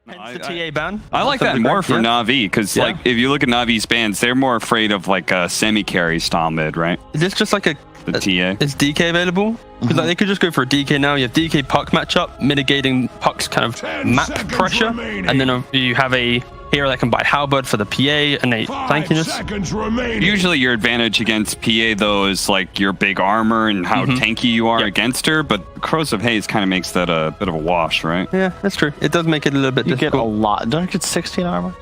The TA ban. I like that more for Navi because, like, if you look at Navi's bans, they're more afraid of like a semi-carry style mid, right? Is this just like the TA? Is DK available? Because like, they could just go for a DK now. You have DK Puck matchup, mitigating Puck's kind of map pressure, and then you have a hero that can buy Halberd for the PA and a tankiness. Usually your advantage against PA though is like your big armor and how tanky you are against her, but Crows of Haze kind of makes that a bit of a wash, right? Yeah, that's true. It does make it a little bit difficult. You get a lot. Don't you get 16 armor?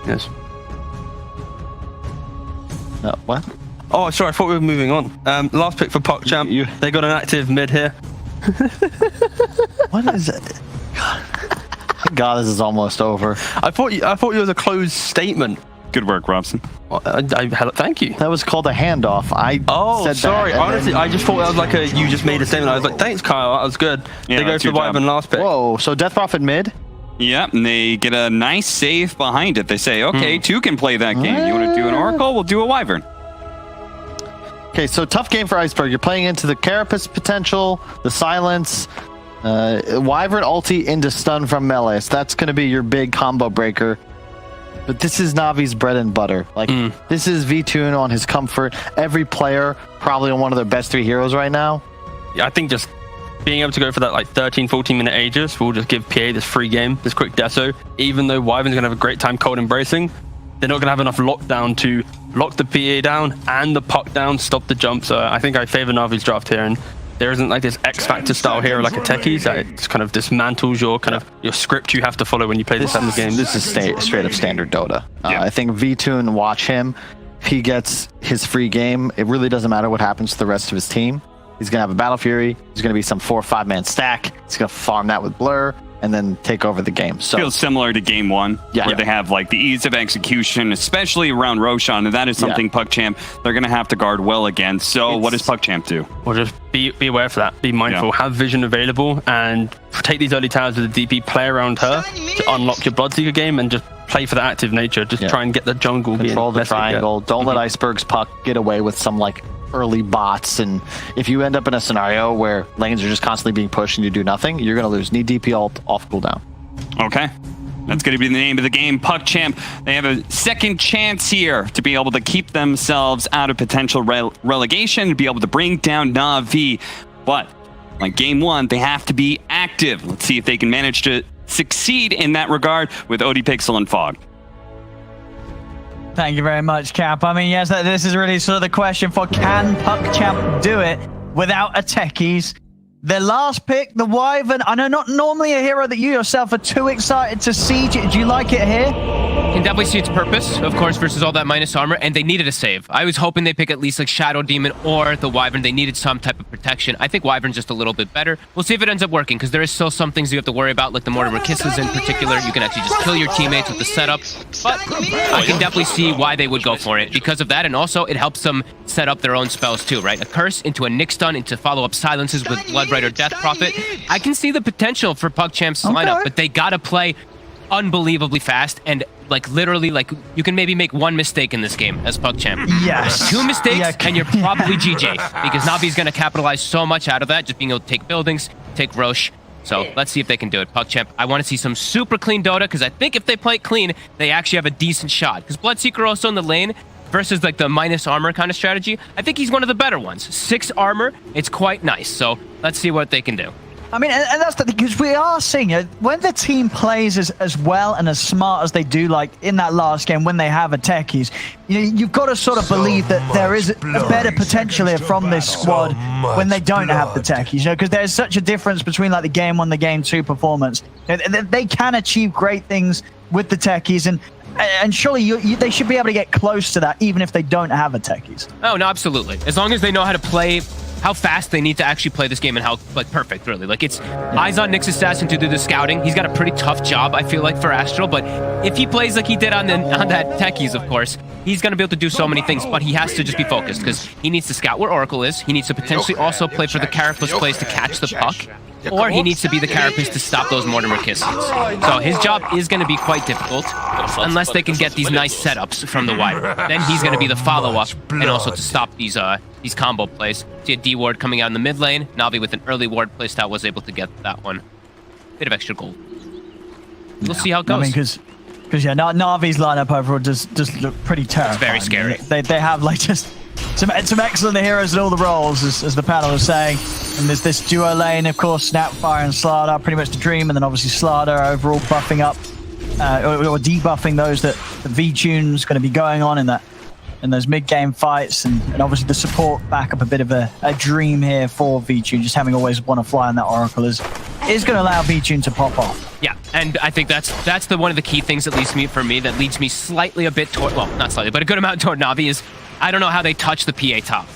Yes. What? Oh, sorry, I thought we were moving on. Last pick for Puckchamp. They got an active mid here. What is it? God, this is almost over. I thought it was a closed statement. Good work, Robson. Thank you. That was called a handoff. Said sorry. That, honestly, I just thought that was like you just made a statement. I was like, thanks, Kyle. That was good. Yeah, they go for the Wyvern last pick. Whoa, so Death Prophet mid? Yeah, and they get a nice save behind it. They say, okay, two can play that game. You want to do an Oracle? We'll do a Wyvern. Okay, so tough game for Iceberg. You're playing into the Carapace potential, the Silence, Wyvern ulti into stun from melee. So that's going to be your big combo breaker. But this is Navi's bread and butter. Like, this is V-Tune on his comfort. Every player probably on one of their best 3 heroes right now. Yeah, I think just being able to go for that like 13, 14-minute Aegis will just give PA this free game, this quick deso. Even though Wyvern's going to have a great time cold embracing, they're not going to have enough lockdown to lock the PA down and the Puck down, stop the jump. So I think I favor Navi's draft here. And there isn't like this X-Factor style hero like a Techies that it kind of dismantles your script you have to follow when you play this type of game. This is straight up standard Dota. I think V-Tune, watch him. If he gets his free game, it really doesn't matter what happens to the rest of his team. He's going to have a Battle Fury. There's going to be some 4 or 5 man stack. He's going to farm that with Blur and then take over the game. So feels similar to game 1, where they have like the ease of execution, especially around Roshan, and that is something Puckchamp they're going to have to guard well against. So what does Puckchamp do? Well, just be aware of that. Be mindful. Have vision available and take these early towers with the DP. Play around her to unlock your Bloodseeker game and just play for the active nature. Just try and get the jungle. Control the triangle. Don't let Iceberg's Puck get away with some like early bots, and if you end up in a scenario where lanes are just constantly being pushed and you do nothing, you're going to lose. Need DP ult off cooldown. Okay. That's going to be the name of the game. Puckchamp, they have a second chance here to be able to keep themselves out of potential relegation and be able to bring down Navi. But like game 1, they have to be active. Let's see if they can manage to succeed in that regard with ODPixel and Fog. Thank you very much, Cap. I mean, yes, this is really sort of the question for can Puckchamp do it without a Techies? Their last pick, the Wyvern. I know not normally a hero that you yourself are too excited to siege it. Do you like it here? Can definitely see its purpose, of course, versus all that minus armor, and they needed a save. I was hoping they pick at least like Shadow Demon or the Wyvern. They needed some type of protection. I think Wyvern's just a little bit better. We'll see if it ends up working, because there is still some things you have to worry about, like the Mortimer Kisses in particular. You can actually just kill your teammates with the setup, but I can definitely see why they would go for it because of that, and also it helps them set up their own spells too, right? A Curse into a Nick Stun into follow-up silences with Bloodbright or Death Prophet. I can see the potential for Puckchamp's lineup, but they gotta play unbelievably fast, and like literally, like you can maybe make 1 mistake in this game as Puckchamp. Yes. 2 mistakes and you're probably GG, because Navi's gonna capitalize so much out of that, just being able to take buildings, take Roche. So let's see if they can do it. Puckchamp, I want to see some super clean Dota, because I think if they play it clean, they actually have a decent shot. Because Bloodseeker also in the lane versus like the minus armor kind of strategy, I think he's one of the better ones. 6 armor, it's quite nice. So let's see what they can do. I mean, and that's the thing, because we are seeing it when the team plays as well and as smart as they do, like in that last game when they have a Techies, you know, you've got to sort of believe that there is a better potential here from this squad when they don't have the Techies, you know, because there's such a difference between like the game 1, the game 2 performance. They can achieve great things with the Techies, and surely they should be able to get close to that even if they don't have a Techies. Oh, no, absolutely. As long as they know how to play, how fast they need to actually play this game, and how like perfect, really. Like it's eyes on Nyx Assassin to do the scouting. He's got a pretty tough job, I feel like, for Astral, but if he plays like he did on that Techies, of course, he's going to be able to do so many things, but he has to just be focused, because he needs to scout where Oracle is. He needs to potentially also play for the Carapace plays to catch the Puck. or he needs to be the carapace to stop those Mortimer kisses. So his job is going to be quite difficult, unless they can get these nice setups from the Wyvern. Then he's going to be the follow-up, and also to stop these combo plays. See a D ward coming out in the mid lane. Navi with an early ward playstyle was able to get that one. Bit of extra gold. We'll see how it goes. I mean, because Navi's lineup overall does look pretty terrifying. It's very scary. They have like just some excellent heroes in all the roles, as the panel was saying. And there's this duo lane, of course, Snapfire and Slardar, pretty much the dream, and then obviously Slardar overall buffing up or debuffing those that the V-Tune's going to be going on in those mid-game fights, and obviously the support back up a bit of a dream here for V-Tune. Just having always want to fly on that Oracle is going to allow V-Tune to pop off. Yeah, and I think that's one of the key things that leads me slightly a bit toward, well, not slightly, but a good amount toward Navi is I don't know how they touch the PA top.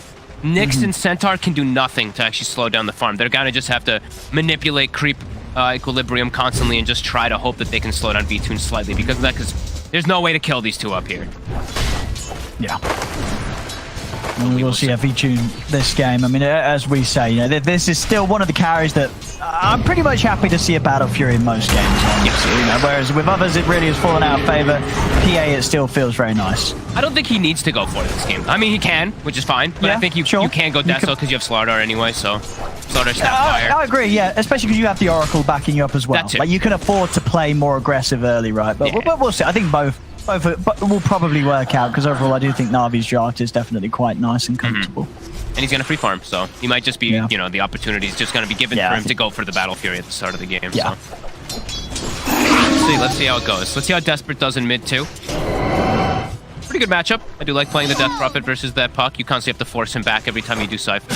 Nyx and Centaur can do nothing to actually slow down the farm. They're gonna just have to manipulate creep equilibrium constantly and just try to hope that they can slow down V-Tune slightly because of that, because there's no way to kill these two up here. Yeah. And we will see a V-Tune this game. I mean, as we say, you know, this is still one of the carries that I'm pretty much happy to see a Battle Fury in most games. Yes. You know, whereas with others, it really has fallen out of favor. PA, it still feels very nice. I don't think he needs to go for it this game. I mean, he can, which is fine, but I think you can go Deso because you have Slardar anyway, so Slardar Snapfire. I agree, yeah, especially because you have the Oracle backing you up as well. That's it. Like, you can afford to play more aggressive early, right? But we'll see. I think both will probably work out, because overall I do think Navi's draft is definitely quite nice and comfortable. And he's going to free farm, so he might just be, you know, the opportunity is just going to be given for him to go for the Battle Fury at the start of the game. Yeah. So. Let's see how it goes. Let's see how Desperate does in mid too. Pretty good matchup. I do like playing the Death Prophet versus that Puck. You constantly have to force him back every time you do Cypher.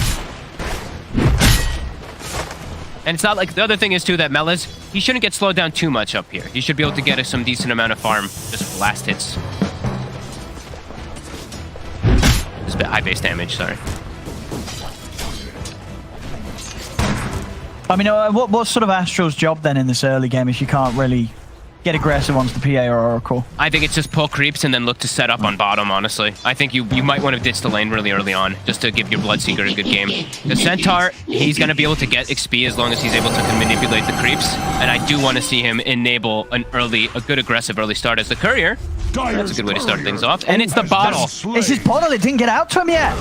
And it's not like, the other thing is too that Melas, he shouldn't get slowed down too much up here. He should be able to get us some decent amount of farm, just last hits. Just a bit high base damage, sorry. I mean, what's sort of Astral's job then in this early game if you can't really get aggressive onto the PA or Oracle? I think it's just pull creeps and then look to set up on bottom, honestly. I think you might want to ditch the lane really early on, just to give your Bloodseeker a good game. The Centaur, he's going to be able to get XP as long as he's able to manipulate the creeps, and I do want to see him enable a good aggressive early start as the Courier. That's a good way to start things off. And it's the bottle. It's his bottle, it didn't get out to him yet.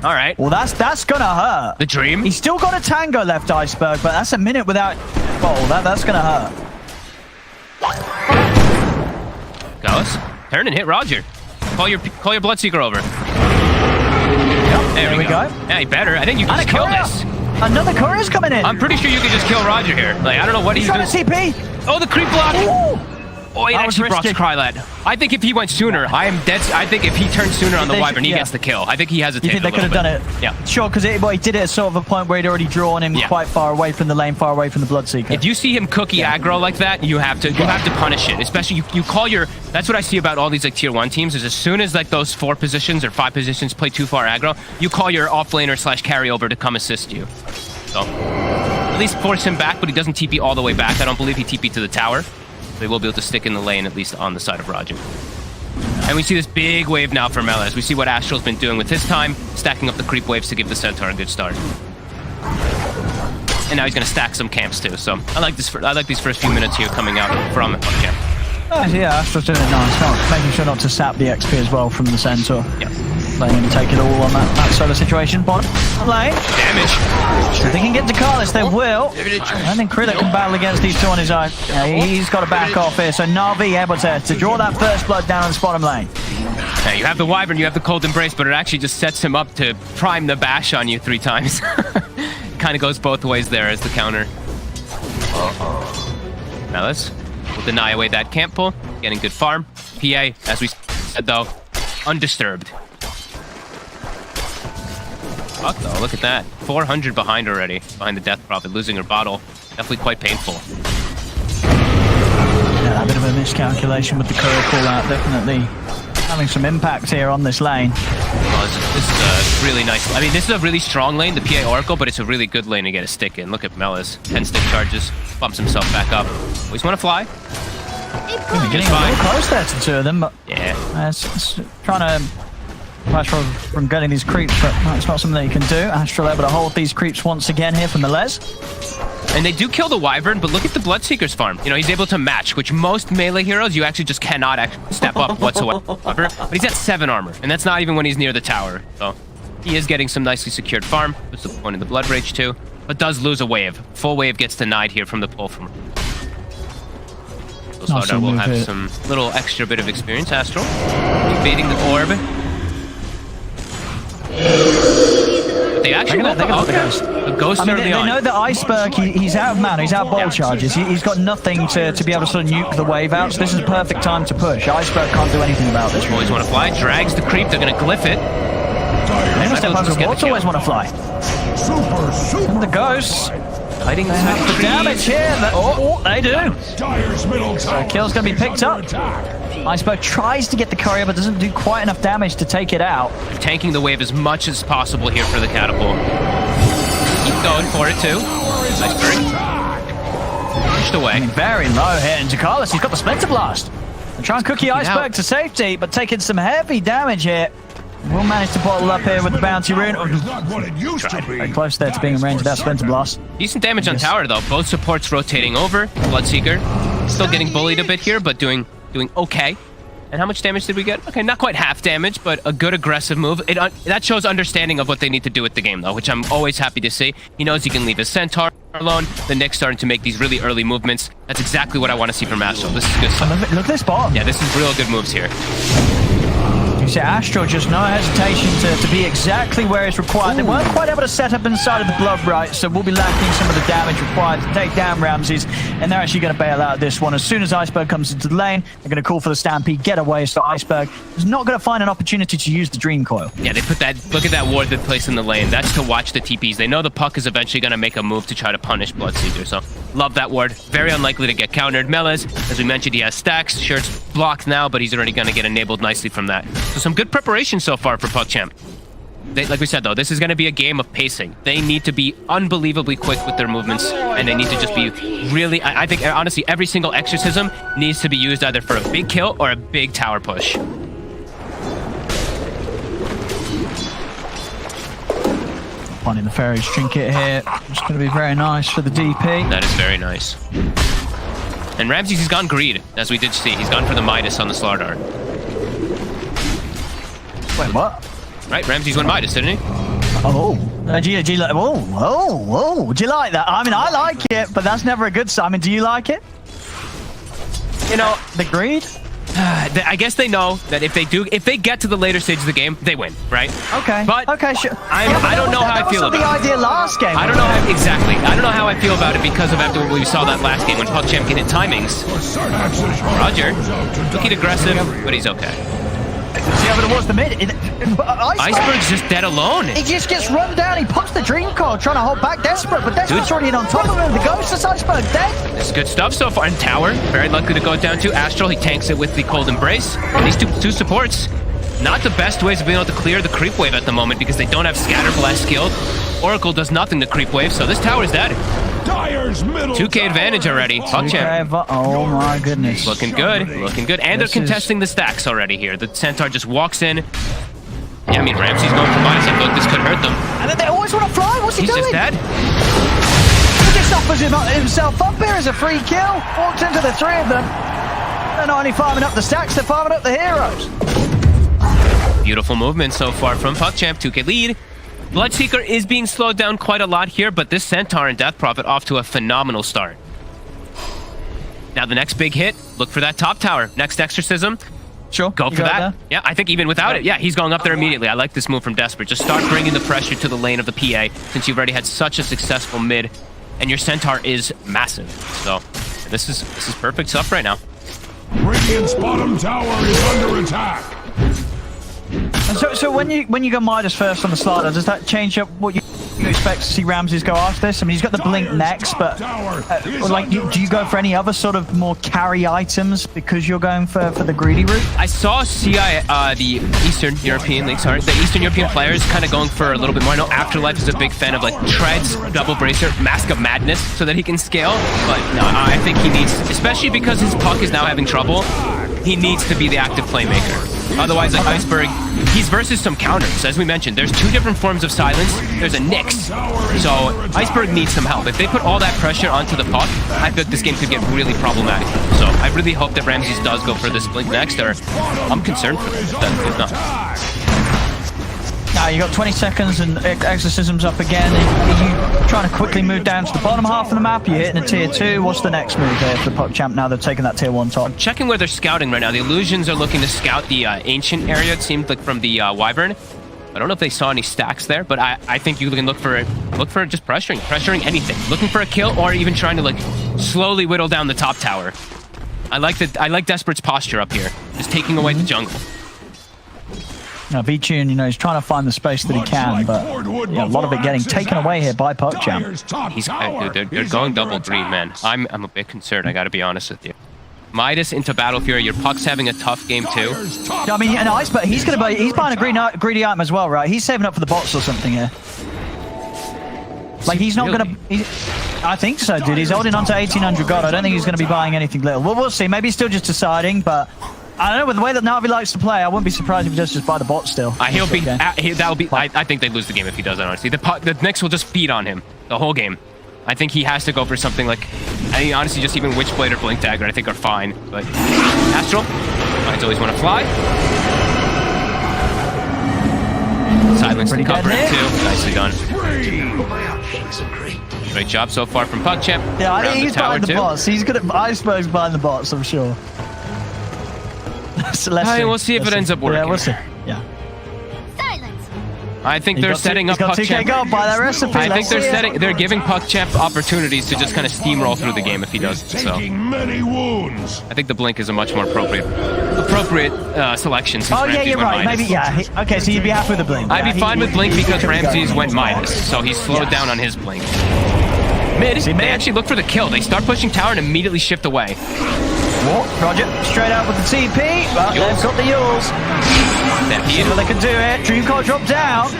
All right. Well, that's gonna hurt. The dream? He's still got a Tango left, Iceberg, but that's a minute without bottle. That's gonna hurt. Gauss, turn and hit Roger. Call your Bloodseeker over. Yep, there we go. Yeah, he better. I think you can just kill this. Another Courier's coming in. I'm pretty sure you can just kill Roger here. Like, I don't know what he's doing. He's trying to TP. Oh, the creep block. Ooh. Oh, it actually procs Krylad. I think if he went sooner, I think if he turned sooner on the Wyvern, he gets the kill. I think he has a. You think they could have done it? Yeah. Sure, because he did it at sort of a point where he'd already drawn him quite far away from the lane, far away from the Bloodseeker. If you see him cookie aggro like that, you have to punish it. Especially you call your. That's what I see about all these like tier 1 teams. Is as soon as like those 4 positions or 5 positions play too far aggro, you call your offlaner / carry over to come assist you. So at least force him back, but he doesn't TP all the way back. I don't believe he TP'd to the tower. They will be able to stick in the lane, at least on the side of Roger. And we see this big wave now for Melas. We see what Astral's been doing with his time, stacking up the creep waves to give the Centaur a good start. And now he's going to stack some camps too. So I like this. I like these first few minutes here coming out from Puckchamp. Yeah, Astral's doing it nice. Making sure not to sap the XP as well from the Centaur. Yeah. Letting him take it all on that solo situation. Bottom lane. Damage. If they can get to Carlos, they will. And then Krillin can battle against these two on his own. He's got to back off here. So Navi able to draw that first blood down on the bottom lane. Yeah, you have the Wyvern, you have the Cold Embrace, but it actually just sets him up to prime the bash on you 3 times. Kind of goes both ways there as the counter. Melas will deny away that camp pull, getting good farm. PA, as we said though, undisturbed. Fuck though, look at that. 400 behind already, behind the Death Prophet, losing her bottle. Definitely quite painful. Yeah, a bit of a miscalculation with the Courier call out, definitely having some impact here on this lane. Well, this is a really nice. I mean, this is a really strong lane, the PA Oracle, but it's a really good lane to get a stick in. Look at Melas, 10 stick charges, bumps himself back up. Always want to fly. Getting a little close there to 2 of them, but yeah, it's trying to Astral from getting these creeps, but that's not something that you can do. Astral able to hold these creeps once again here from the Les. And they do kill the Wyvern, but look at the Bloodseeker's farm. You know, he's able to match, which most melee heroes, you actually just cannot step up whatsoever. But he's at 7 armor, and that's not even when he's near the tower. So he is getting some nicely secured farm. Puts the point in the Blood Rage too, but does lose a wave. Full wave gets denied here from the pull from... So Slardar will have some little extra bit of experience. Astral evading the orb. But they actually got the ghost. The ghost I mean, early they on. know that Iceberg, he's out of mana, he's out of bolt charges. He's got nothing to be able to sort of nuke the wave out, so this is a perfect time to push. Iceberg can't do anything about this. Always want to fly. Drags the creep. They're going to glyph it. They must have always want to fly. And the ghosts. Fighting They have the damage here. They do. So kill's going to be picked up. Iceberg tries to get the courier, but doesn't do quite enough damage to take it out. Tanking the wave as much as possible here for the catapult. Keep going for it too. Iceberg. Pushed away. Very low here into Carlos. He's got the Splinter Blast. And try and cookie Iceberg to safety, but taking some heavy damage here. We'll manage to bottle up here with the bounty rune. Very close there to being in range of that Splinter Blast. Decent damage on tower though. Both supports rotating over. Bloodseeker still getting bullied a bit here, but doing okay. And how much damage did we get? Okay, not quite half damage, but a good aggressive move. That shows understanding of what they need to do with the game though, which I'm always happy to see. He knows he can leave his Centaur alone. The Nick's starting to make these really early movements. That's exactly what I want to see from Astral. This is good stuff. Look at this bottom. Yeah, this is real good moves here. You see Astral just no hesitation to be exactly where it's required. They weren't quite able to set up inside of the Blood Right, so we'll be lacking some of the damage required to take down Ramses, and they're actually going to bail out this one. As soon as Iceberg comes into the lane, they're going to call for the Stampede, get away, so Iceberg is not going to find an opportunity to use the Dream Coil. Yeah, they put that, look at that ward they placed in the lane. That's to watch the TPs. They know the Puck is eventually going to make a move to try to punish Bloodseeker, so love that ward. Very unlikely to get countered. Meles, as we mentioned, he has stacks. Sure, it's blocked now, but he's already going to get enabled nicely from that. So some good preparation so far for Puckchamp. Like we said though, this is going to be a game of pacing. They need to be unbelievably quick with their movements, and they need to just be really, I think honestly every single exorcism needs to be used either for a big kill or a big tower push. Finding the Fairy's Trinket here. It's going to be very nice for the DP. That is very nice. And Ramses, he's gone greed, as we did see. He's gone for the Midas on the Slardar. Wait, what? Right, Ramses went Midas, didn't he? Oh, do you like that? I mean, I like it, but that's never a good sign. I mean, do you like it? You know, the greed? I guess they know that if they get to the later stage of the game, they win, right? Okay. But okay, sure. I don't know how I feel about it. That was the idea last game. I don't know how exactly. I don't know how I feel about it because of after what we saw that last game when Puckchamp can hit timings. Roger, looking aggressive, but he's okay. See how it was the mid. Iceberg's just dead alone. He just gets run down. He pops the Dream Coil, trying to hold back Desperate, but Desperate's already in on top of him. The Ghostless Iceberg dead. This is good stuff so far. And Tower, very likely to go down to Astral. He tanks it with the Cold Embrace. And these two supports, not the best ways of being able to clear the creep wave at the moment because they don't have Scatter Blast skilled. Oracle does nothing to creep wave, so this tower is dead. 2k advantage already. Puckchamp. Oh my goodness. Looking good. Looking good. And they're contesting the stacks already here. The Centaur just walks in. Yeah, I mean, Ramsey's going for Midas. I feel like this could hurt them. And then they always want to fly. What's he doing? He's just dead. He just offers himself up here as a free kill. Walks into the three of them. They're not only farming up the stacks, they're farming up the heroes. Beautiful movement so far from Puckchamp. 2k lead. Bloodseeker is being slowed down quite a lot here, but this Centaur and Death Prophet off to a phenomenal start. Now the next big hit, look for that top tower. Next exorcism. Sure. Go for that. Yeah, I think even without it, yeah, he's going up there immediately. I like this move from Desperate. Just start bringing the pressure to the lane of the PA since you've already had such a successful mid, and your Centaur is massive. So this is perfect stuff right now. Radiant's bottom tower is under attack. So when you go Midas first on the Slardar, does that change up what you expect to see Ramses go after this? I mean, he's got the blink next, but like, do you go for any other sort of more carry items because you're going for the greedy route? I saw CI, the Eastern European League, sorry, the Eastern European players kind of going for a little bit more. I know Afterlife is a big fan of like Treads, Double Bracer, Mask of Madness so that he can scale, but no, I think he needs, especially because his Puck is now having trouble, He needs to be the active playmaker. Otherwise, like Iceberg, he's versus some counters. As we mentioned, there's 2 different forms of silence. There's a Nyx. So Iceberg needs some help. If they put all that pressure onto the Puck, I think this game could get really problematic. So I really hope that Ramses does go for this blink next, or I'm concerned for this if not. Now you got 20 seconds and Exorcism's up again. Are you trying to quickly move down to the bottom half of the map? You're hitting a tier 2. What's the next move there for the Puckchamp now they've taken that tier 1 top? Checking where they're scouting right now. The Illusions are looking to scout the Ancient area, it seemed like, from the Wyvern. I don't know if they saw any stacks there, but I think you can look for just pressuring anything. Looking for a kill, or even trying to like slowly whittle down the top tower. I like Desperate's posture up here. Just taking away the jungle. Now, V-Tune, you know, he's trying to find the space that he can, but yeah, a lot of it getting taken away here by Puckchamp. Dude, they're going double green, man. I'm a bit concerned, I gotta be honest with you. Midas into Battle Fury. Your Puck's having a tough game too. I mean, and Iceberg, he's buying a greedy item as well, right? He's saving up for the bots or something here. Like, he's not really? gonna... I think so, dude. He's holding on to 1800 gold. I don't think he's gonna be buying anything little. Well, we'll see. Maybe he's still just deciding, but... I don't know, with the way that Navi likes to play, I wouldn't be surprised if he does just buy the bot still. He'll be. That'll be. I think they lose the game if he does that. Honestly, the Nyx will just feed on him the whole game. I think he has to go for something like. I think honestly, just even Witchblade or Blink Dagger, I think are fine. But Astral, I always want to fly. Silence to cover it too. Nicely done. Great job so far from Puckchamp. Yeah, I think he's buying the bots. He's good at Iceberg's buying the bots, I'm sure. So we'll see if it ends up working. Yeah, we'll see. Yeah. Silence. I think they're setting up Puckchamp. 2K gold by that recipe. I think they're giving Puckchamp opportunities to just kind of steamroll through the game if he does. So I think the blink is a much more appropriate selection. Since yeah, you're right. Midas. Maybe yeah. Okay, so you'd be happy with the blink. I'd be fine with blink because Ramses went Midas, so he slowed down on his blink. Mid, they actually look for the kill. They start pushing tower and immediately shift away. Roger, straight out with the TP, but they've got the Yules. See if they can do it. Dreamcore drop down.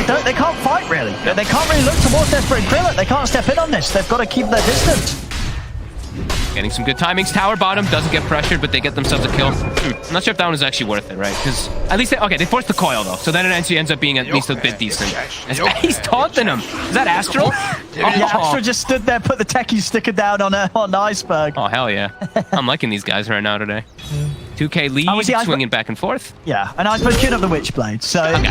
But they can't fight really. They can't really look towards Desperate and Krillet. They can't step in on this. They've got to keep their distance. Getting some good timings. Tower bottom doesn't get pressured, but they get themselves a kill. I'm not sure if that one is actually worth it, right? Because at least they forced the coil though, so then it actually ends up being at least a bit decent. He's taunting him. Is that Astral? Yeah, Astral just stood there, put the techie sticker down on Iceberg. Oh hell yeah! I'm liking these guys right now today. 2K lead, swinging back and forth. Yeah, and Iceberg queued up the Witchblade, so and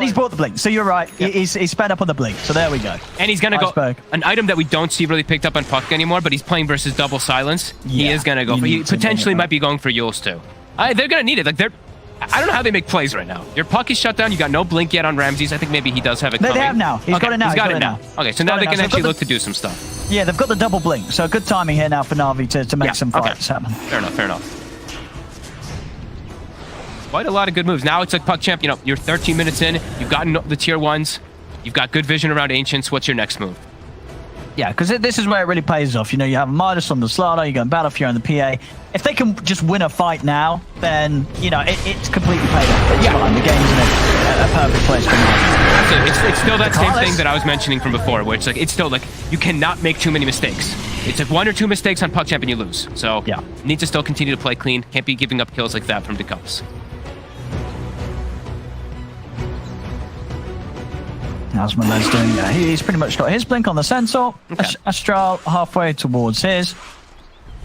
he's bought the blink. So you're right. Yeah. He's sped up on the blink. So there we go. And he's gonna go an item that we don't see really picked up on Puck anymore, but he's playing versus double silence. Yeah, he is gonna go. He potentially might be going for Yules too. They're gonna need it. Like I don't know how they make plays right now. Your Puck is shut down. You got no blink yet on Ramses. I think maybe he does have it coming. They have now. He's got it now. He's got it now. Okay, so now they can actually look to do some stuff. Yeah, they've got the double blink. So good timing here now for Navi to make some fights happen. Fair enough. Quite a lot of good moves. Now it's like Puckchamp, you know, you're 13 minutes in, you've gotten the tier 1s, you've got good vision around Ancients. What's your next move? Yeah, because this is where it really pays off. You know, you have Midas on the Slaughter, you go in Battle Fury on the PA. If they can just win a fight now, then, you know, it's completely paid off. It's fine. The game's in a perfect place for Navi. It's still that same thing that I was mentioning from before, where it's like, it's still like, you cannot make too many mistakes. It's like 1 or 2 mistakes on Puckchamp and you lose. So, yeah, need to still continue to play clean. Can't be giving up kills like that from Decups. How's Melez doing? Yeah, he's pretty much got his blink on the Centaur. Okay. Astral halfway towards his.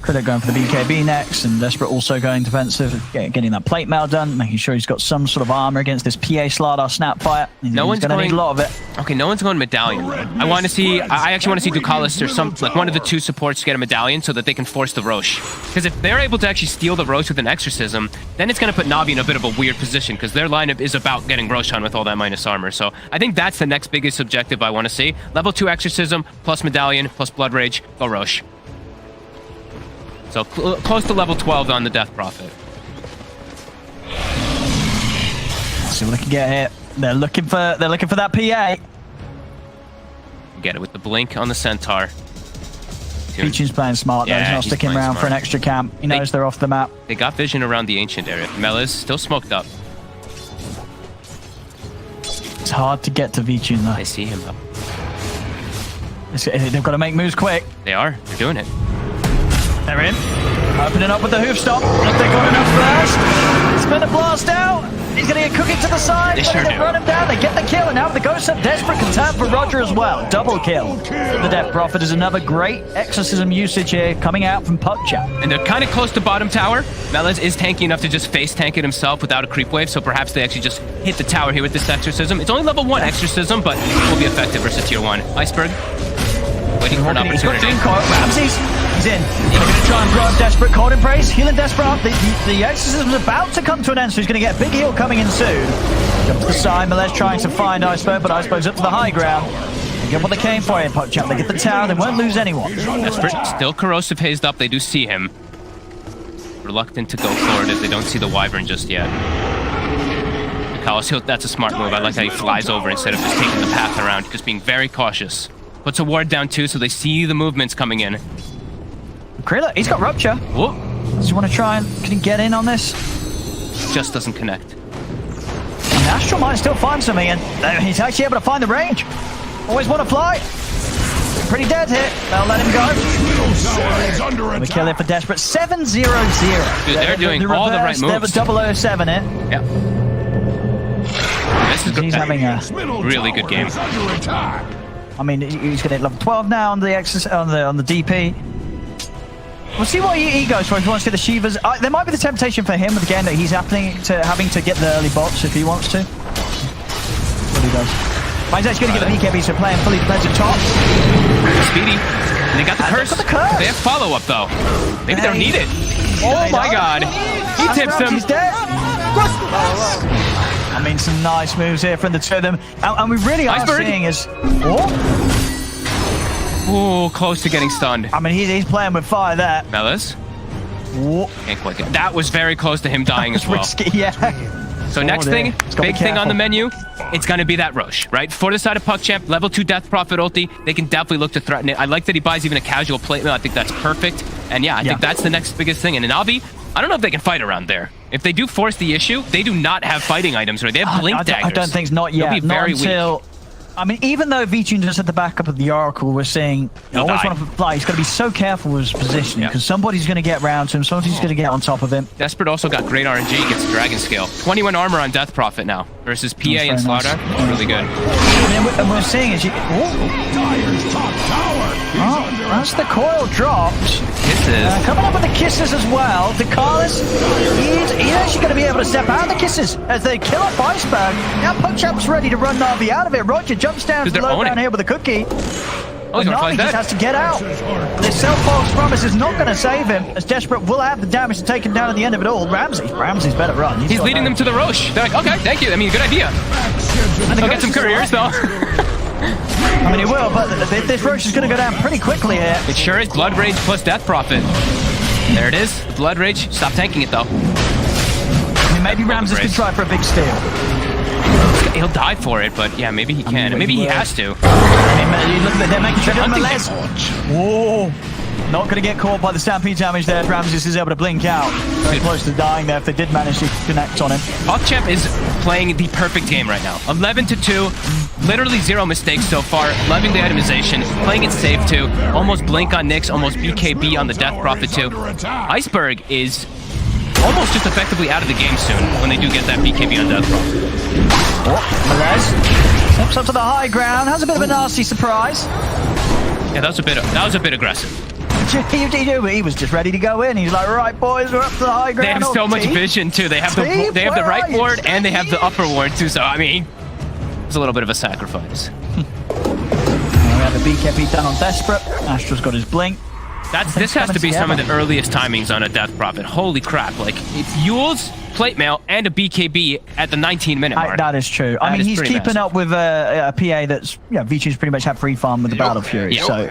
Critic going for the BKB next, and Desperate also going defensive, getting that plate mail done, making sure he's got some sort of armor against this PA Slardar Snapfire. He's going to need a lot of it. Okay, no one's going Medallion. I want to see, I actually want to see Ducalis or like one of the 2 supports get a Medallion so that they can force the Roche. Because if they're able to actually steal the Roche with an Exorcism, then it's going to put Navi in a bit of a weird position because their lineup is about getting Roche on with all that minus armor. So I think that's the next biggest objective I want to see. Level 2 Exorcism plus Medallion plus Blood Rage, go Roche. So close to level 12 on the Death Prophet. Let's see what they can get here. They're looking for that PA. Get it with the blink on the Centaur. Peachin's playing smart though. He's not sticking around for an extra camp. He knows they're off the map. They got vision around the Ancient area. Melez still smoked up. It's hard to get to Vichin though. I see him though. They've got to make moves quick. They are. They're doing it. They're in. Opening up with the hoof stomp. If they got enough first. Spin a blast out. He's going to get cooking to the side. They sure They do. run him down. They get the kill. And now the Ghost of Desperate can turn for Roger as well. Double kill. The Death Prophet is another great exorcism usage here coming out from Puckchamp. And they're kind of close to bottom tower. Melez is tanky enough to just face tank it himself without a creep wave, so perhaps they actually just hit the tower here with this exorcism. It's only level 1 exorcism, but it will be effective versus tier 1. Iceberg, waiting for an opportunity. Ramses, he's in. They're going to try and blow up Desperate. Cold Embrace, healing Desperate up. The exorcism's about to come to an end, so he's going to get a big heal coming in soon. Jump to the side, Melez trying to find Iceberg, but Iceberg's up to the high ground. They get what they came for here, Puckchamp. They get the tower, they won't lose anyone. Desperate, still corrosive hazed up. They do see him. Reluctant to go forward as they don't see the Wyvern just yet. Kalos, that's a smart move. I like how he flies over instead of just taking the path around, just being very cautious. Puts a ward down too, so they see the movements coming in. Krilla, he's got Rupture. Whoa, Does he want to try and can he get in on this? just doesn't connect. And Astral might still find something, and he's actually able to find the range. Always want to fly. Pretty dead here. They'll let him go. Middle tower is under We attack. kill it for Desperate. 7-0-0. Dude, they're doing all the right moves. There was 007 it. Yeah. This is He's having a. Middle really good tower game. is under attack. I mean, he's going to hit level 12 now on the on the DP. We'll see what he goes for if he wants to get the Shivas. There might be the temptation for him again that he's having to get the early bots if he wants to. What he does. He's actually going to get the BKB, so playing fully defensive top. Speedy. And they got the curse. got the curse. They have follow-up, though. Maybe they don't need it. Oh, They my don't. God. He tips him. He's dead. I mean, some nice moves here from the two of them. And we really are Iceberg. seeing is... Oh, Ooh, close to getting stunned. I mean, he's playing with fire there. Melez. Whoa. Can't quite get. That was very close to him dying as well. Risky, yeah. So next there. thing, It's gotta be big thing on the careful. menu, it's going to be that Roche, right? For the side of Puckchamp, level 2 Death Prophet ulti, they can definitely look to threaten it. I like that he buys even a casual plate mail. I think that's perfect. And yeah, I think that's the next biggest thing. And in Navi, I don't know if they can fight around there. If they do force the issue, they do not have fighting items, right? They have blink daggers. I don't think it's not yet. They'll be Not very until... weak. I mean, even though V-Tune just at the backup of the Oracle, we're seeing He'll always die. want to fly. He's got to be so careful with his positioning Yeah. because somebody's going to get round to him. Somebody's going to get on top of him. Desperate also got great RNG, gets Dragon Scale. 21 armor on Death Prophet now versus PA very and nice. Slaughter. Really good. And we're seeing is Dyer's top tower is under that's the coil dropped. Kisses. Coming up with the kisses as well. DeCarlis, he's actually going to be able to step out of the kisses as they kill off Iceberg. Now Puckchamp's ready to run Navi out of it. Roger jumps down to Dude, the they're low owning down it. here with a cookie. Oh, he's gonna fly Navi just back. has to get out. This self-false promise is not going to save him, as Desperate will have the damage to take him down at the end of it all. Ramsey's better run. He's leading them to the Roche. They're like, okay, thank you. I mean, good idea. They'll get some couriers, though. I mean, he will, but this Roche is going to go down pretty quickly here. It sure is Blood Rage plus Death Prophet. There it is. The Blood Rage. Stop tanking it, though. I mean, maybe Ramses can try for a big steal. He'll die for it, but yeah, maybe he can. Maybe he has to. I mean, look at that, they're making sure Hunting Melez. Whoa. Not going to get caught by the Stampede damage there. Ramses is able to blink out. Very close to dying there if they did manage to connect on him. Puckchamp is playing the perfect game right now. 11-2, literally 0 mistakes so far. Loving the itemization, playing it safe too. Almost blink on Nyx, almost BKB on the Death Prophet too. Iceberg is almost just effectively out of the game soon when they do get that BKB on Death Prophet. Melez steps up to the high ground, has a bit of a nasty surprise. Yeah, that was a bit aggressive. He was just ready to go in. He's like, right, boys, we're up to the high ground. They have so much vision too. They have the Where right are you? ward and they have the upper ward too. So I mean, it's a little bit of a sacrifice. We have the BKB done on Desperate. Astra's got his blink. This has to be some of the together. earliest timings on a Death Prophet. Holy crap! Like it's Yule's plate mail and a BKB at the 19-minute mark. That is true. I That mean, is he's pretty keeping massive. up with a PA that's, V2's pretty much had free farm with the Battle Fury. Yeah. So,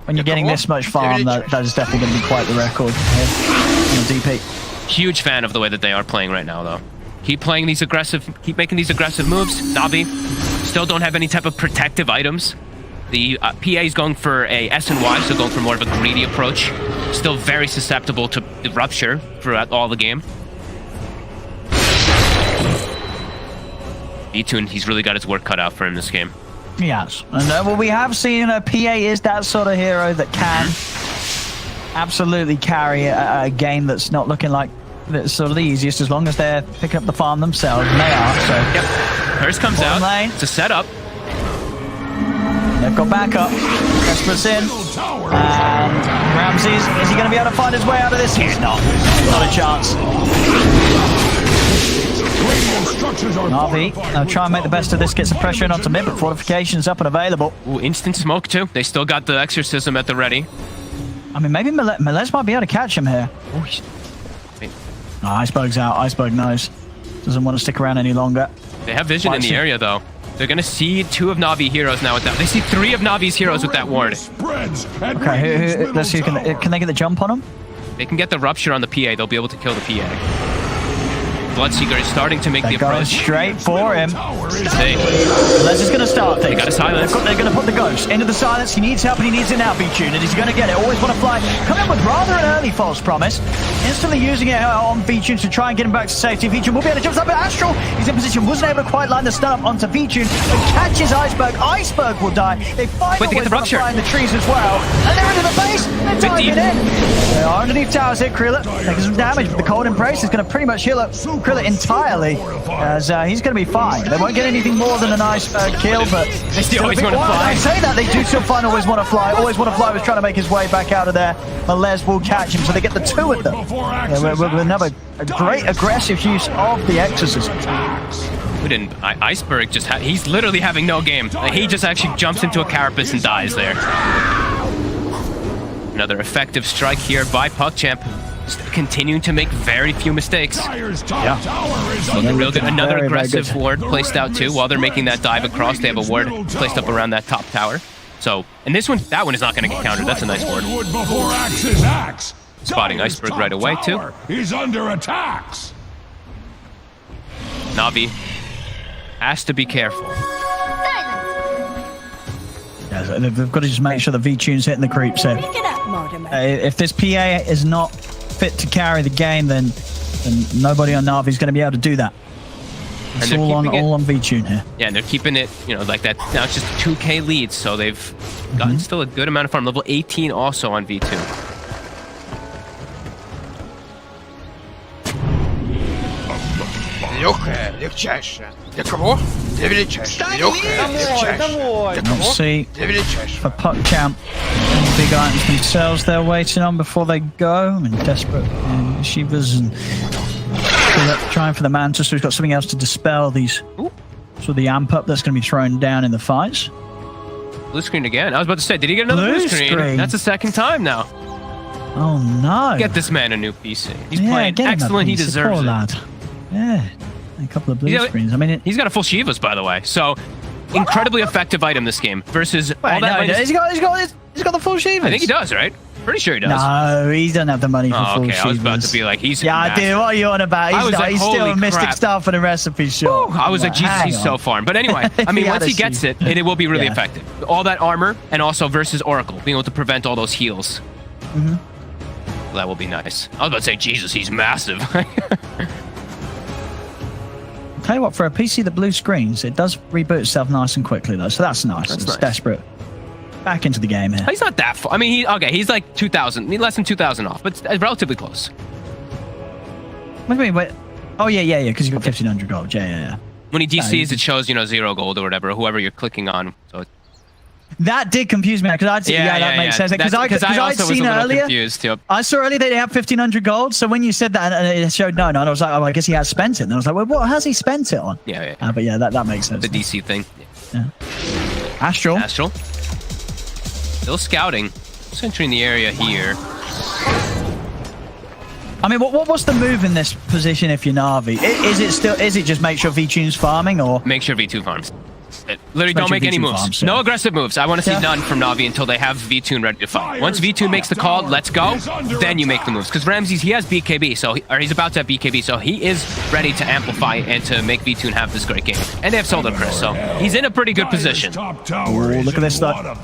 when you're getting this much farm, that is definitely going to be quite the record here in the DP. Huge fan of the way that they are playing right now, though. Keep making these aggressive moves. Navi still don't have any type of protective items. The PA is going for a S&Y, so going for more of a greedy approach. Still very susceptible to the rupture throughout all the game. V2, he's really got his work cut out for him this game. Yes. And well, we have seen PA is that sort of hero that can absolutely carry a game that's not looking like it's sort of the easiest, as long as they're picking up the farm themselves, and they are. So, Yep. Hurst comes Bottom out. lane. It's a setup. they've got backup. Desperate's in. And Ramses, is he going to be able to find his way out of this? He's not. Not a chance. Navi, they'll try and make the best of this, get some pressure in onto mid, but fortification's up and available. Ooh, instant smoke too. They still got the exorcism at the ready. I mean, maybe Melez might be able to catch him here. Oh, Iceberg's out. Iceberg knows. Doesn't want to stick around any longer. They have vision in the area though. They're gonna see 2 of Navi heroes now with that. They see 3 of Navi's heroes with that ward. Okay, let's see. Can they get the jump on him? They can get the rupture on the PA. They'll be able to kill the PA. Bloodseeker is starting to make They're the going approach. straight for him. Hey, Les is going to start things. They got a silence. They're going to put the ghost into the silence. He needs help and he needs it now, V-Tune. And he's going to get it. Always want to fly. Coming up with rather an early false promise. Instantly using it on V-Tune to try and get him back to safety. V-Tune will be able to jump up, but Astral is in position. Wasn't able to quite line the stun up onto V-Tune, but catches Iceberg. Iceberg will die. They find Wait, they get the rupture. fly in the trees as well. And they're into the base. They're diving in. They are underneath towers here. Krilla taking some damage, but the cold embrace is going to pretty much heal up Krilla entirely. As he's going to be fine. They won't get anything more than a nice kill, but They still always want to fly. I say that, they do still find always want to fly. Always want to fly was trying to make his way back out of there. Melez will catch him, so they get the 2 of them. With another great aggressive use of the exorcism. Iceberg just he's literally having no game. He just actually jumps into a carapace and dies there. Another effective strike here by Puckchamp. Continuing to make very few mistakes. Looking real good. Another Very, very aggressive good. ward placed out too. While they're making that dive across, they have a ward placed up around that top tower. So, and that one is not going to get countered. That's a nice ward. Spotting Iceberg right away too. He's under attacks. Navi has to be careful. Yeah, so they've got to just make sure the V-Tune's hitting the creeps here. Pick it up, Mortimer. If this PA is not fit to carry the game, then nobody on Navi is going to be able to do that. It's they're all keeping it- on V-Tune here. Yeah, and they're keeping it, like that. Now it's just 2K leads, so they've gotten still a good amount of farm. Level 18 also on V2. Let's see for Puckchamp. Big items themselves they're waiting on before they go. I mean, desperate Shivas and trying for the Mantis, so he's got something else to dispel these. So the amp up that's going to be thrown down in the fights. Blue screen again. I was about to say, did he get another blue screen? That's the second time now. Oh no! Get this man a new PC. He's Yeah, playing get him a excellent. He piece, deserves poor it. lad. Yeah, a couple of blue screens. I mean, He's got a full Shivas, by the way. So, incredibly effective item this game versus all that. he's got the full Shivas. I think he does, right? Pretty sure he does. No, he doesn't have the money for full okay. I was about Shivas. to be like, he's. Yeah, I do. What are you on about? I was like, He's still holy a Mystic crap. Star for the recipe shop. I was like, Jesus, he's so farm. But anyway, I mean, He once had he a gets sheep. it, it will be really Yeah. effective. All that armor, and also versus Oracle, being able to prevent all those heals. Mm-hmm. That will be nice. I was about to say, Jesus, he's massive. Tell you what, for a PC that blue screens, it does reboot itself nice and quickly though, so that's nice. That's It's nice. desperate. Back into the game here. He's not that far. I mean, he's like 2,000, less than 2,000 off, but it's relatively close. What do you mean? Wait. Oh yeah, because you got 1,500 gold. Yeah. When he DCs, it shows 0 gold or whatever, whoever you're clicking on. So That did confuse me because I'd see. Yeah, that makes sense. Because I'd also was seen a little earlier. confused. Yep. I saw earlier they have 1,500 gold. So when you said that and it showed no, and I was like, oh, I guess he has spent it. And I was like, well, what has he spent it on? Yeah. But yeah, that makes sense. The DC thing. Yeah. Astral. Still scouting. Just entering the area here. I mean, what's the move in this position if you're Navi? Is it just make sure V-Tune's farming or? Make sure V2 farms. Literally Make don't sure make any V2 moves. farms, yeah. No aggressive moves. I want to see Yeah. none from Navi until they have V2 ready to fight. Once V2 makes the call, let's go, then you make the moves. Because Ramses, he has BKB, or he's about to have BKB, so he is ready to amplify and to make V2 have this great game. And they have Solar Chris, so he's in a pretty good position. Ooh, look at this stuff.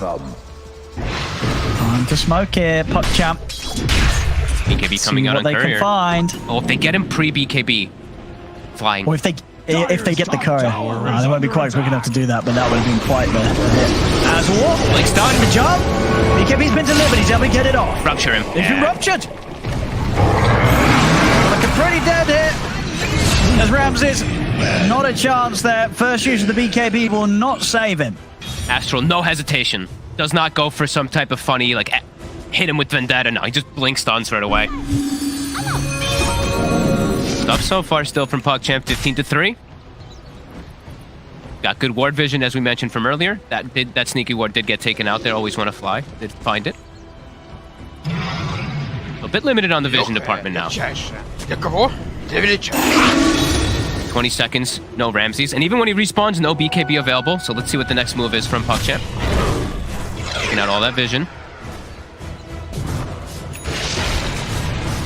Time to smoke it, Puckchamp. BKB coming See out what on they courier. can find. Oh, if they get him pre-BKB, flying. Or if they if they get the courier. They won't be quite quick enough to do that, but that would have been quite the hit. As War, like starting the job. BKB's been delivered. He's able to get it off. Rupture him. It's been ruptured. Like a pretty dead hit. As Ramses, not a chance there. First use of the BKB will not save him. Astral, no hesitation. Does not go for some type of funny, like, hit him with Vendetta. No, he just blink stuns right away. Stuff so far still from Puckchamp, 15-3. Got good ward vision, as we mentioned from earlier. That sneaky ward did get taken out there. Always want to fly. Did find it. A bit limited on the vision department now. 20 seconds, no Ramses. And even when he respawns, no BKB available. So let's see what the next move is from Puckchamp. Taking out all that vision.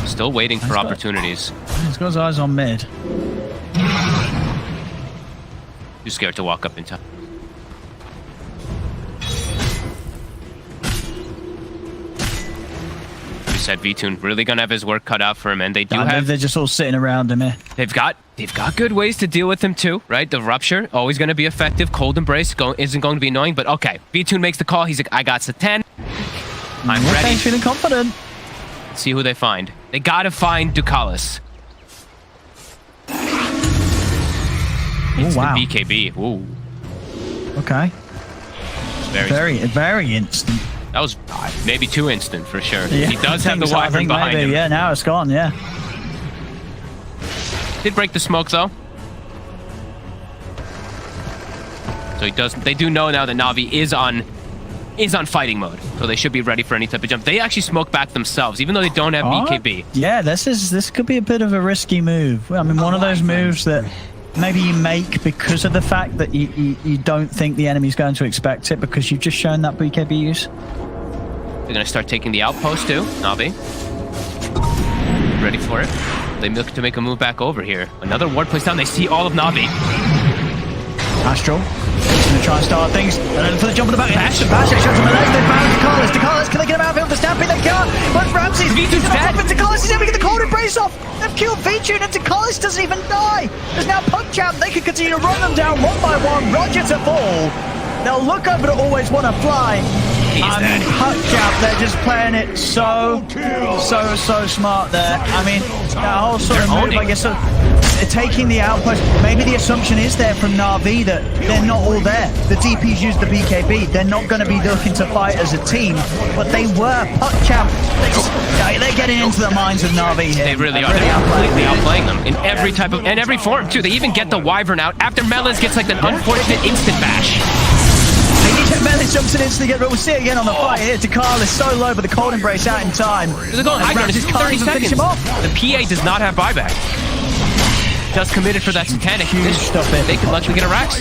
Still waiting for opportunities. He's got his eyes on mid. Too scared to walk up in time. We said V-Tune really gonna have his work cut out for him, and they do have. They're just all sitting around him here. They've got good ways to deal with him too, right? The rupture always going to be effective. Cold embrace isn't going to be annoying, but okay. V-Tune makes the call. He's like, I got the 10. I'm ready. He's feeling confident. Let's see who they find. They got to find Ducalis. It's wow. the BKB. Ooh. Okay. Very instant. That was maybe too instant for sure. Yeah, he does have the Wyvern behind him. Yeah, now it's gone. Yeah. Did break the smoke though. So he does. They do know now that Navi is on fighting mode, so they should be ready for any type of jump. They actually smoke back themselves, even though they don't have BKB. Yeah, this could be a bit of a risky move. I mean, one of those moves that maybe you make because of the fact that you don't think the enemy's going to expect it because you've just shown that BKB use. They're gonna start taking the outpost too, Navi. Ready for it. They look to make a move back over here. Another ward placed down. They see all of Navi. Astral. He's going to try and start things. And then for the jump in the back. Astral shots him in the legs. They found Ducalis. Ducalis, can they get him out of field for Stampede? They can't. But Ramses, he's dead. Ducalis is able to get the cold embrace off. They've killed V-Tune and Ducalis doesn't even die. There's now Puckchamp. They can continue to run them down one by one. Roger to fall. They'll look over to always want to fly. Puckchamp, they're just playing it so smart there. I mean, that whole sort of move, I guess, taking the outpost. Maybe the assumption is there from Navi that they're not all there. The DPs use the BKB. They're not going to be looking to fight as a team, but they were. Puckchamp, they're getting into the minds of Navi here. They really are. They're completely outplaying them in every type of, in every form too. They even get the Wyvern out after Melez gets like an unfortunate instant bash. Melez jumps in instantly, but we'll see it again on the fight here. Ducalis so low, but the cold embrace out in time. They're going high ground. It's 30 seconds. The PA does not have buyback. Just committed for that Satanic. They could luckily get a Rax.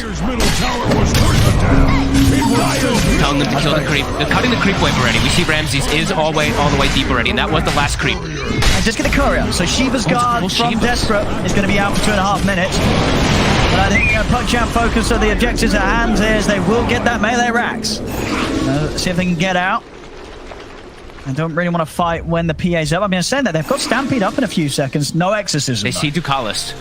Telling them to kill the creep. They're cutting the creep wave already. We see Ramses is all the way deep already, and that was the last creep. And just get the courier. So Shiva's guard from Desperate is going to be out for 2.5 minutes. But I think Puckchamp focus on the objectives at hand here as they will get that melee Rax. See if they can get out. I don't really want to fight when the PA's up. I mean, I'm saying that they've got Stampede up in a few seconds. No exorcism. They see Ducalis.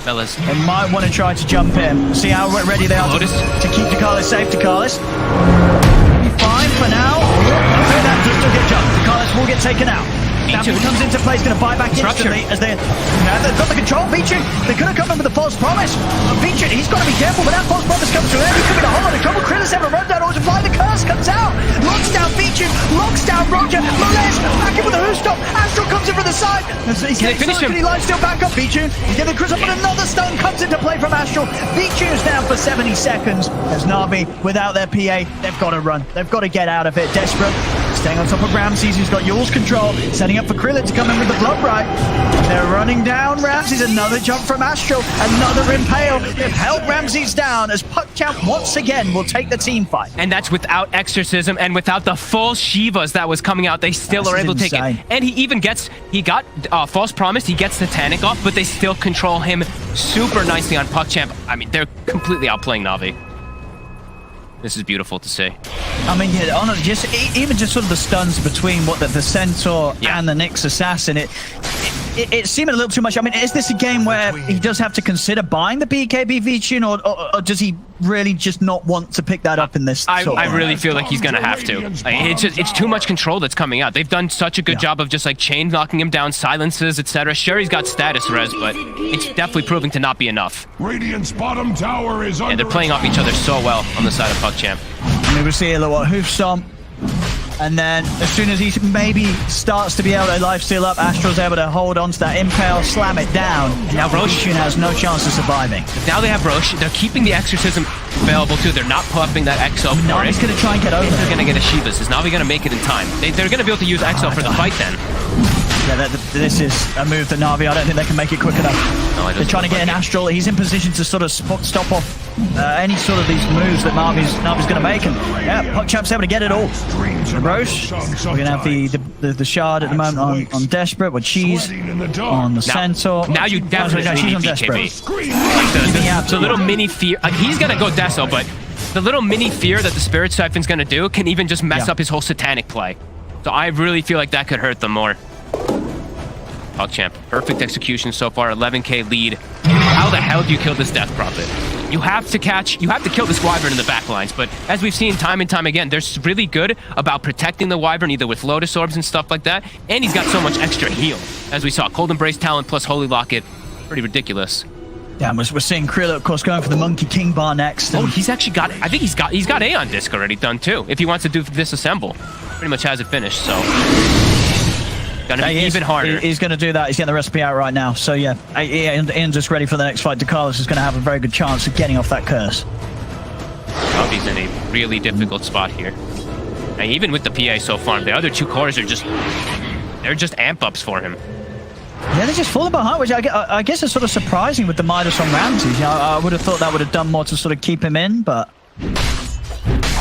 Fellas. They might want to try to jump in. See how ready they are to keep Ducalis safe. Ducalis. Be fine for now. Okay, that just took a jump. Ducalis will get taken out. Stampede comes into play, he's going to buy back instantly as they've got the control. V-Tune, they could have come in with a false promise. V-Tune, he's got to be careful when that false promise comes through. He could be in a whole lot of trouble. Krillus have a rundown or to fly. The curse comes out. Locks down V-Tune, locks down Roger. Melez back in with a who stop. Astral comes in from the side. He's getting stuck, he lines still back up. V-Tune, he's getting the Krillus up, but another stun comes into play from Astral. V-Tune's down for 70 seconds as Navi, without their PA, they've got to run. They've got to get out of it. Desperate. Staying on top of Ramses, who's got Yule's control, setting up for Krillin to come in with the blood right. They're running down Ramses, another jump from Astral, another impale. They've held Ramses down as Puckchamp once again will take the team fight. And that's without exorcism and without the full Shivas that was coming out. They still are able to take it. And he got false promise, he gets the Titanic off, but they still control him super nicely on Puckchamp. I mean, they're completely outplaying Navi. This is beautiful to see. I mean, yeah, even just sort of the stuns between what the Centaur and the Nyx Assassin, it it seemed a little too much. I mean, is this a game where he does have to consider buying the BKB V-Tune, or does he really just not want to pick that up in this? I really feel like he's gonna have to. Like, it's too much control that's coming out. They've done such a good job of just like chain knocking him down, silences, etc. Sure, he's got status res, but it's definitely proving to not be enough. Radiant's bottom tower is under And they're playing off each other so well on the side of Puckchamp. I mean, we see a little hoof stomp. And then, as soon as he maybe starts to be able to lifesteal up, Astral's able to hold on to that impale, slam it down. And now Roche has no chance of surviving. Now they have Roche. They're keeping the Exorcism available too. They're not pumping that XO for it. Navi's going to try and get over. They're going to get a Shivas. Is Navi going to make it in time? They're going to be able to use XO for the fight then. Yeah, this is a move that Navi, I don't think they can make it quick enough. No, they're trying to get an Astral. He's in position to sort of stop off any sort of these moves that Navi's going to make. And yeah, Puckchamp's able to get it all. Roche, we're going to have the shard at the moment on Desperate, with Cheese on the Centaur. Now you definitely need BKB. The little mini fear. He's going to go Deso, but the little mini fear that the Spirit Siphon's going to do can even just mess up his whole Satanic play. So I really feel like that could hurt them more. Puckchamp, perfect execution so far, 11k lead. How the hell do you kill this Death Prophet? You have to kill this Wyvern in the backlines, but as we've seen time and time again, they're really good about protecting the Wyvern, either with Lotus Orbs and stuff like that, and he's got so much extra heal. As we saw, Cold Embrace Talent plus Holy Locket, pretty ridiculous. Yeah, we're seeing Krillin, of course, going for the Monkey King bar next. Oh, he's actually got, I think he's got Aeon Disc already done too, if he wants to do Disassemble. Pretty much has it finished, so... Gonna be even harder. He's going to do that. He's getting the recipe out right now. So yeah, Ian's just ready for the next fight. DeCarlos is going to have a very good chance of getting off that curse. Navi's in a really difficult spot here. And even with the PA so far, the other two cores are just amp ups for him. Yeah, they're just falling behind, which I guess is sort of surprising with the Midas on Ramses. You know, I would have thought that would have done more to sort of keep him in, but...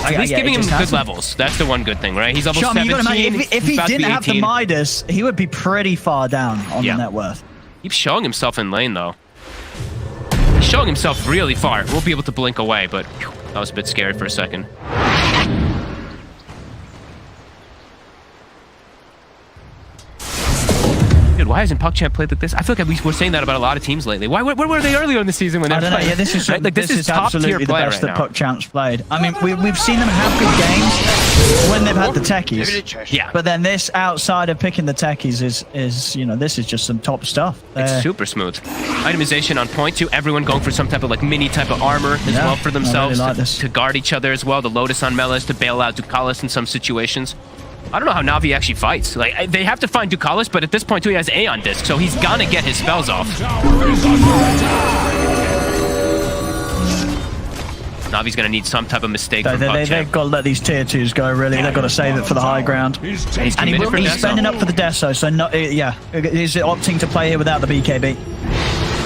He's giving him good levels. That's the one good thing, right? He's level 17. If he didn't have the Midas, he would be pretty far down on the net worth. Keeps showing himself in lane, though. He's showing himself really far. We'll be able to blink away, but that was a bit scary for a second. Dude, why hasn't Puckchamp played like this? I feel like we're saying that about a lot of teams lately. Where were they earlier in the season when they were playing? Yeah, this is right? Like, this is top tier absolutely the best right that Puckchamp's played. I mean, we've seen them have good games when they've had the techies. Yeah. But then this, outside of picking the techies, is you know, this is just some top stuff. It's super smooth. Itemization on point too. Everyone going for some type of like mini type of armor as well for themselves to guard each other as well. The Lotus on Melis to bail out Ducalis in some situations. I don't know how Navi actually fights. Like, they have to find Ducalis, but at this point too, he has Aeon Disc, so he's gonna get his spells off. Navi's gonna need some type of mistake from Puckchamp. They've got to let these tier 2s go, really. They've got to save it for the high ground. He's he's spending up for the Deso, so he's opting to play here without the BKB.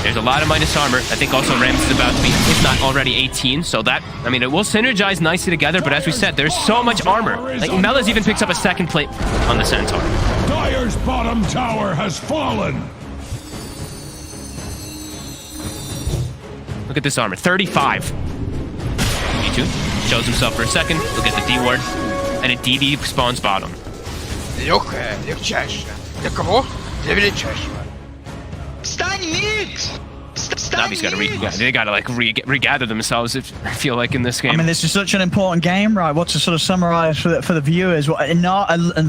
There's a lot of minus armor. I think also Rams is about to be, if not already, 18. So that, I mean, it will synergize nicely together. But as we said, there's so much armor. Like, Melas even picks up a second plate on the Centaur. Dire's bottom tower has fallen. Look at this armor, 35. D2 shows himself for a second. Look at the D ward. And a DD spawns bottom. Navi's got to like regather themselves. I feel like in this game. I mean, this is such an important game, right? What to sort of summarize for the viewers? A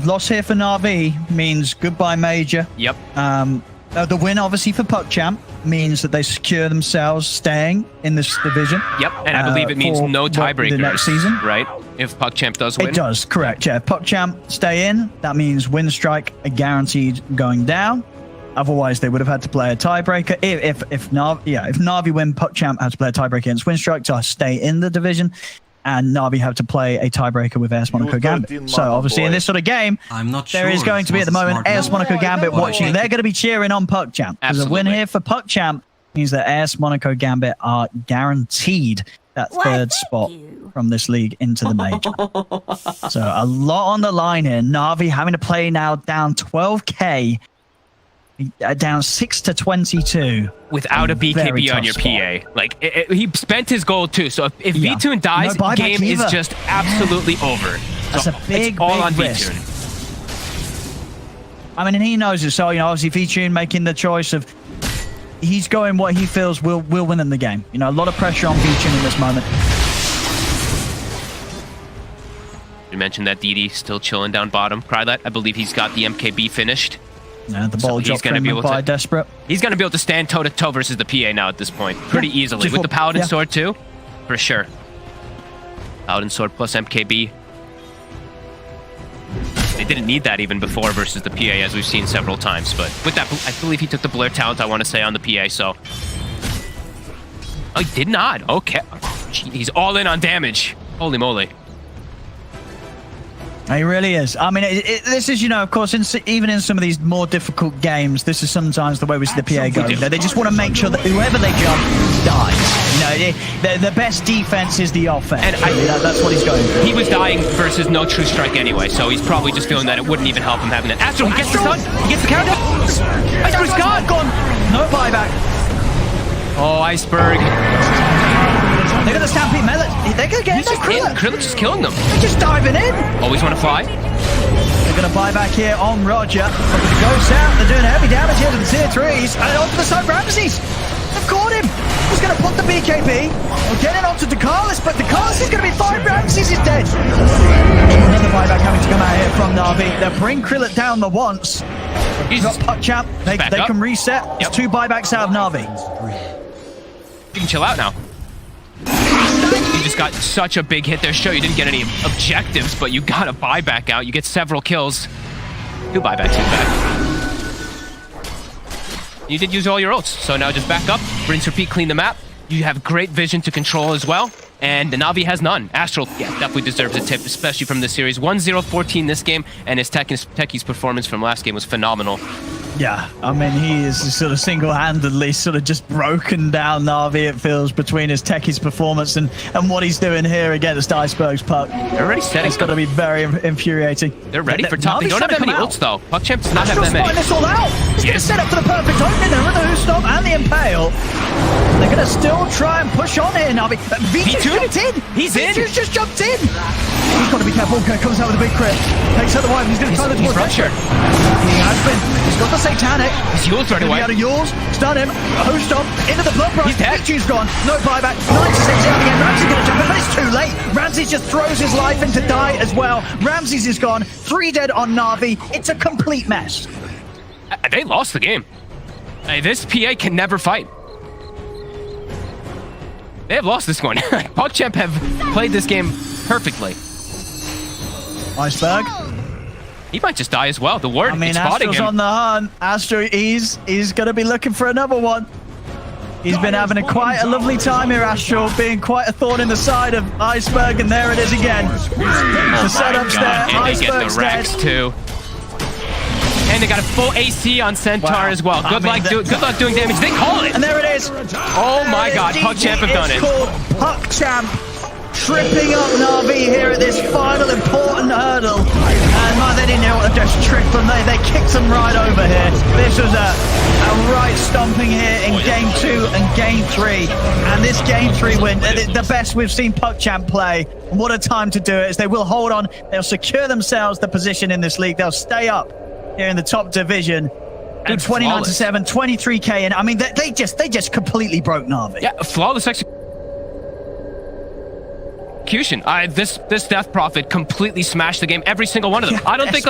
loss here for Navi means goodbye Major. Yep. The win, obviously, for Puckchamp means that they secure themselves staying in this division. Yep, and I believe it means no tiebreakers the next season, right? If Puckchamp does win. It does, correct. Yeah, if Puckchamp stay in, that means win strike are guaranteed going down. Otherwise, they would have had to play a tiebreaker. If Navi win, Puckchamp has to play a tiebreaker against Winstrike to stay in the division, and Navi have to play a tiebreaker with AS Monaco Gambit. So obviously, in this sort of game, there is going to be at the moment AS Monaco Gambit watching. They're going to be cheering on Puckchamp because a win here for Puckchamp means that AS Monaco Gambit are guaranteed that third spot from this league into the major. So a lot on the line here. Navi having to play now down 12k. Down 6 to 22 without a BKB on your PA. Like he spent his gold too. So if V-Tune dies, game is just absolutely over. That's a big, it's all on risk. V-Tune. I mean, and he knows it. So, you know, obviously V-Tune making the choice of he's going what he feels will win them the game. You know, a lot of pressure on V-Tune in this moment. You mentioned that DD still chilling down bottom. Krylet, I believe he's got the MKB finished. Yeah, the ball dropped from him by Desperate. He's going to be able to stand toe-to-toe versus the PA now at this point. Pretty easily. With the Paladin Sword too, for sure. Paladin Sword plus MKB. They didn't need that even before versus the PA, as we've seen several times. But with that, I believe he took the Blur talent, I want to say, on the PA, so... Oh, he did not. Okay. He's all in on damage. Holy moly. He really is. I mean, this is, you know, of course, even in some of these more difficult games, this is sometimes the way we see the PA go. You know, they just want to make sure that whoever they jump dies. You know, the best defense is the offense. And that's what he's going for. He was dying versus no true strike anyway, so he's probably just feeling that it wouldn't even help him having that. Astro, he gets the stun. He gets the counter. Iceberg's gone. No buyback. Oh, Iceberg. Look at the Stampede Melee. They're going to get in there. Krillix is killing them. They're just diving in. Always want to fly. They're going to buy back here on Roger. But with the ghost out, they're doing heavy damage here to the tier 3s. And onto the side, Ramses. They've caught him. He's going to put the BKB. We'll get it onto Dekalis, but Dekalis is going to be fine. Ramses is dead. Another buyback having to come out here from Navi. They'll bring Krillix down the once. He's got Puckchamp. They can reset. Yep. It's 2 buybacks out of Navi. You can chill out now. You just got such a big hit there. Sure, you didn't get any objectives, but you got a buyback out. You get several kills. 2 buybacks in back. You did use all your ults, so now just back up, rinse, repeat, clean the map. You have great vision to control as well, and the Navi has none. Astral, yeah, definitely deserves a tip, especially from this series. 1-0-14 this game, and his Techie's performance from last game was phenomenal. Yeah, I mean, he is sort of single-handedly sort of just broken down Navi, it feels, between his Techie's performance and what he's doing here against Iceberg's Puck. They're already setting. It's got to be very infuriating. They're ready for top. They don't have that many ults, though. Puckchamp does not have that many. This all out. He's going to set up for the perfect opening there with the Hoostop and the Impale. They're going to still try and push on here, Navi. V2 jumped in. He's in. V2's just jumped in. He's got to be careful. Okay, comes out with a big crit. Takes out the wipe. He's going to try to towards ruptured. He has been. He's got the Satanic. He's Yules right away. Out of Yules. Stun him. Hoostop into the blood brush. He's dead. V2's gone. No buyback. 96 out again. Ramsey's going to jump in, but it's too late. Ramsey just throws his life in to die as well. Ramses is gone. 3 dead on Navi. It's a complete mess. They lost the game. This PA can never fight. They have lost this one. Puckchamp have played this game perfectly. Iceberg. He might just die as well. The word, I mean, spotting Astro's him. on the hunt. Astro, he's going to be looking for another one. He's been having quite a lovely time here, Astro, being quite a thorn in the side of Iceberg, and there it is again. The setup's there. And they get the Iceberg's Rex too. And they got a full AC on Centaur as well. Good luck doing damage. They call it. And there it is. Oh my God, Puckchamp have done it. It's called Puckchamp. Tripping up Navi here at this final important hurdle. And man, they didn't know what to just trip them. They kicked them right over here. This was a right stomping here in Game 2 and Game 3. And this Game 3 win, the best we've seen Puckchamp play. And what a time to do it, as they will hold on. They'll secure themselves the position in this league. They'll stay up here in the top division. And 29-7, 23k. And I mean, they just completely broke Navi. Yeah, flawless execution. This Death Prophet completely smashed the game, every single one of them. I don't think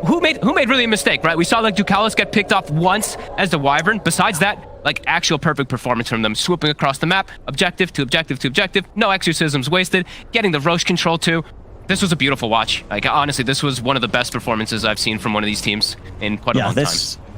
who made really a mistake, right? We saw like Ducalis get picked off once as the Wyvern. Besides that, like actual perfect performance from them, swooping across the map, objective to objective to objective, no exorcisms wasted, getting the Roche control too. This was a beautiful watch. Like honestly, this was one of the best performances I've seen from one of these teams in quite a long time.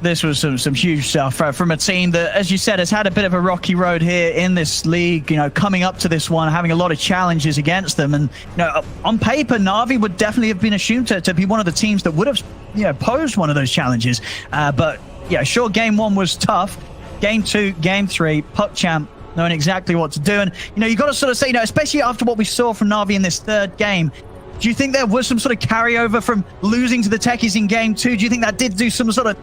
This was some huge stuff from a team that, as you said, has had a bit of a rocky road here in this league. You know, coming up to this one, having a lot of challenges against them, and you know, on paper, Navi would definitely have been assumed to be one of the teams that would have, you know, posed one of those challenges. But yeah, sure, Game 1 was tough. Game 2, Game 3, Puckchamp knowing exactly what to do, and you know, you got to sort of say, you know, especially after what we saw from Navi in this third game. Do you think there was some sort of carryover from losing to the Techies in Game 2? Do you think that did do some sort of